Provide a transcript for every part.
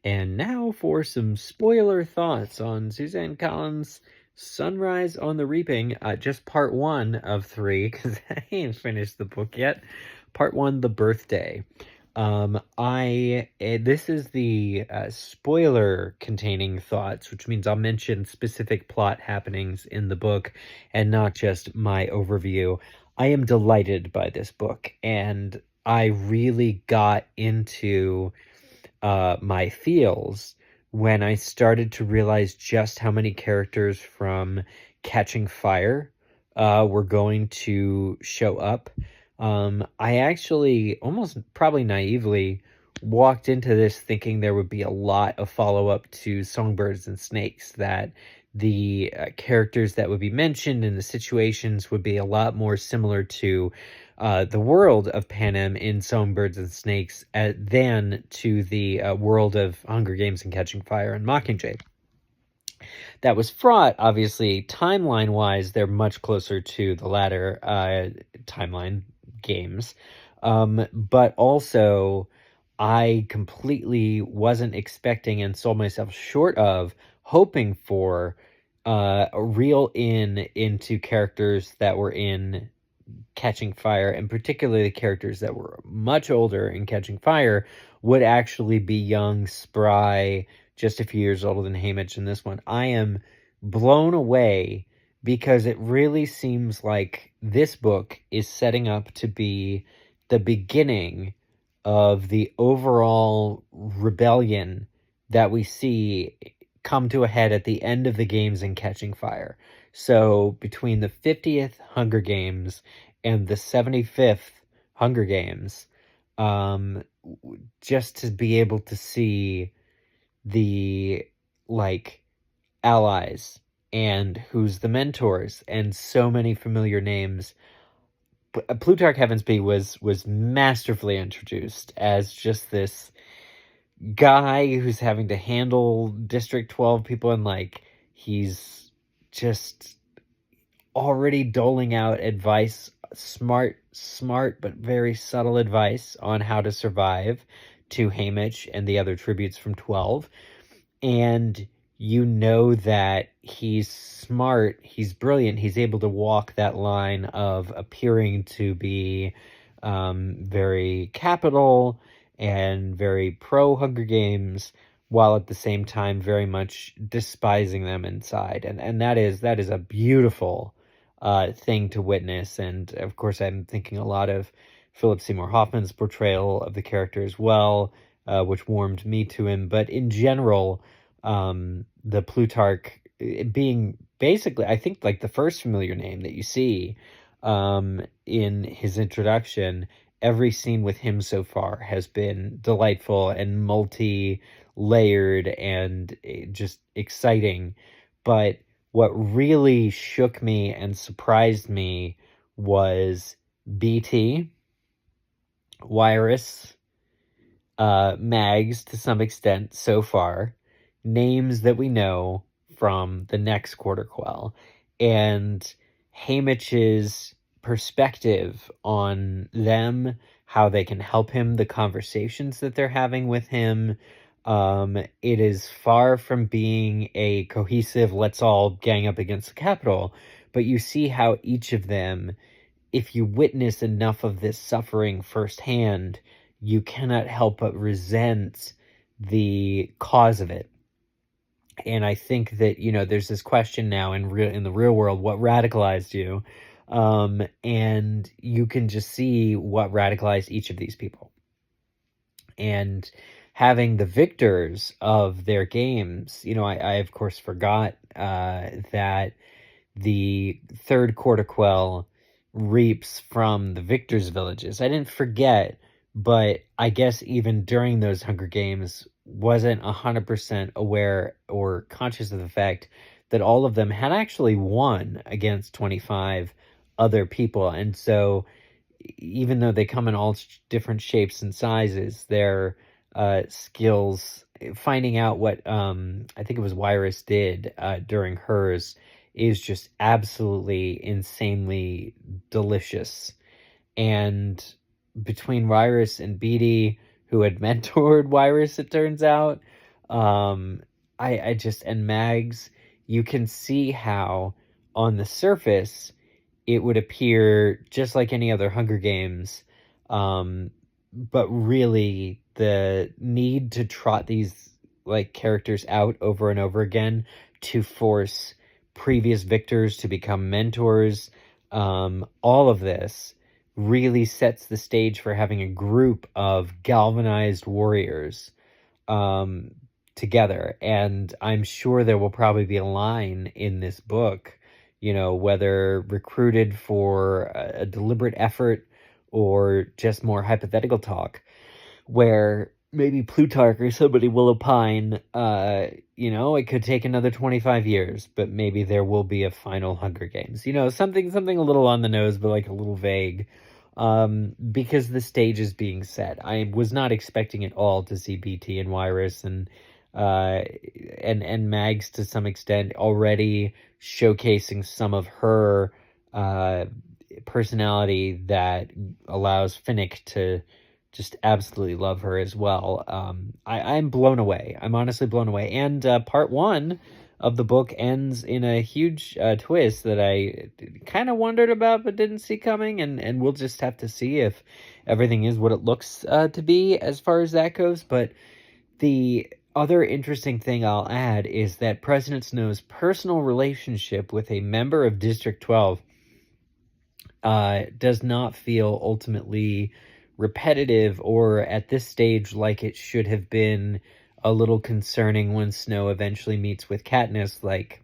And now for some spoiler thoughts on Suzanne Collins' Sunrise on the Reaping, just part one of three, because I ain't finished the book yet. Part one, The Birthday. This is the spoiler containing thoughts, which means I'll mention specific plot happenings in the book and not just my overview. I am delighted by this book, and I really got into my feels when I started to realize just how many characters from Catching Fire were going to show up. I actually, almost probably naively, walked into this thinking there would be a lot of follow-up to Songbirds and Snakes, that the characters that would be mentioned and the situations would be a lot more similar to the world of Panem in Songbirds and Snakes than to the world of Hunger Games and Catching Fire and Mockingjay. That was fraught, obviously, timeline-wise, they're much closer to the latter timeline games. But also, I completely wasn't expecting and sold myself short of hoping for a real into characters that were in Catching Fire, and particularly the characters that were much older in Catching Fire would actually be young, spry, just a few years older than Haymitch in this one. I am blown away because it really seems like this book is setting up to be the beginning of the overall rebellion that we see come to a head at the end of the games in Catching Fire. So between the 50th Hunger Games and the 75th Hunger Games, just to be able to see the allies and who's the mentors and so many familiar names. Plutarch Heavensbee was masterfully introduced as just this guy who's having to handle District 12 people, and he's just already doling out advice, smart but very subtle advice on how to survive to Haymitch and the other tributes from 12. And you know that he's smart, he's brilliant, he's able to walk that line of appearing to be very capital and very pro Hunger Games, while at the same time very much despising them inside. And that is a beautiful thing to witness. And of course, I'm thinking a lot of Philip Seymour Hoffman's portrayal of the character as well, which warmed me to him. But in general, the Plutarch being basically, I think, the first familiar name that you see in his introduction. Every scene with him so far has been delightful and multi-layered and just exciting. But what really shook me and surprised me was BT, Wiress, Mags to some extent so far, names that we know from the next Quarter Quell, and Haymitch's perspective on them, how they can help him, the conversations that they're having with him. It is far from being a cohesive, let's all gang up against the Capitol, but you see how each of them, if you witness enough of this suffering firsthand, you cannot help but resent the cause of it. And I think that, there's this question now in the real world, what radicalized you? And you can just see what radicalized each of these people. And having the victors of their games, I of course forgot that the third Quarter Quell reaps from the victors' villages. I didn't forget, but I guess even during those Hunger Games, wasn't 100% aware or conscious of the fact that all of them had actually won against 25 other people. And so even though they come in all different shapes and sizes, their skills, finding out what I think it was Wiress did during hers, is just absolutely insanely delicious. And between Wiress and Beatty, who had mentored Wiress, it turns out, Um, I just, and Mags, you can see how on the surface it would appear just like any other Hunger Games. But really the need to trot these like characters out over and over again to force previous victors to become mentors, all of this really sets the stage for having a group of galvanized warriors um, together. And I'm sure there will probably be a line in this book, you know, whether recruited for a deliberate effort or just more hypothetical talk, where maybe Plutarch or somebody will opine, you know, it could take another 25 years, but maybe there will be a final Hunger Games. You know, something a little on the nose, but like a little vague. Because the stage is being set. I was not expecting at all to see BT and Wyrus uh, and Mags to some extent already showcasing some of her uh, personality that allows Finnick to just absolutely love her as well. I'm blown away. I'm honestly blown away. And part one of the book ends in a huge twist that I kind of wondered about but didn't see coming. And we'll just have to see if everything is what it looks to be as far as that goes. But the other interesting thing I'll add is that President Snow's personal relationship with a member of District 12 does not feel ultimately repetitive or at this stage like it should have been a little concerning when Snow eventually meets with Katniss. Like,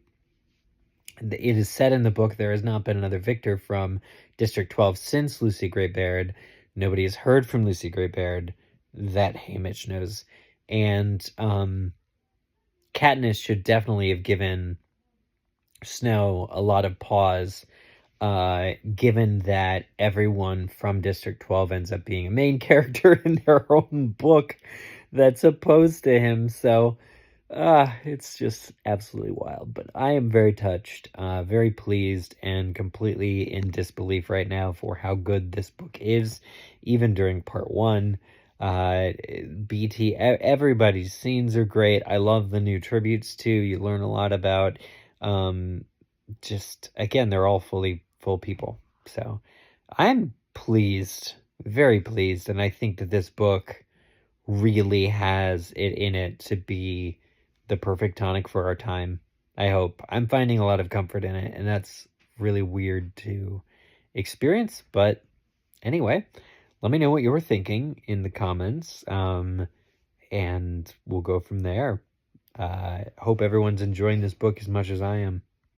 it is said in the book, there has not been another victor from District 12 since Lucy Gray Baird. Nobody has heard from Lucy Gray Baird that Haymitch knows. And Katniss should definitely have given Snow a lot of pause, given that everyone from District 12 ends up being a main character in their own book that's opposed to him. So it's just absolutely wild. But I am very touched, very pleased, and completely in disbelief right now for how good this book is, even during part one. BT, everybody's scenes are great. I love the new tributes too. You learn a lot about, just again, they're all full people. So I'm pleased, very pleased, and I think that this book really has it in it to be the perfect tonic for our time. I hope. I'm finding a lot of comfort in it, and that's really weird to experience. But anyway, let me know what you're thinking in the comments, and we'll go from there. Hope everyone's enjoying this book as much as I am.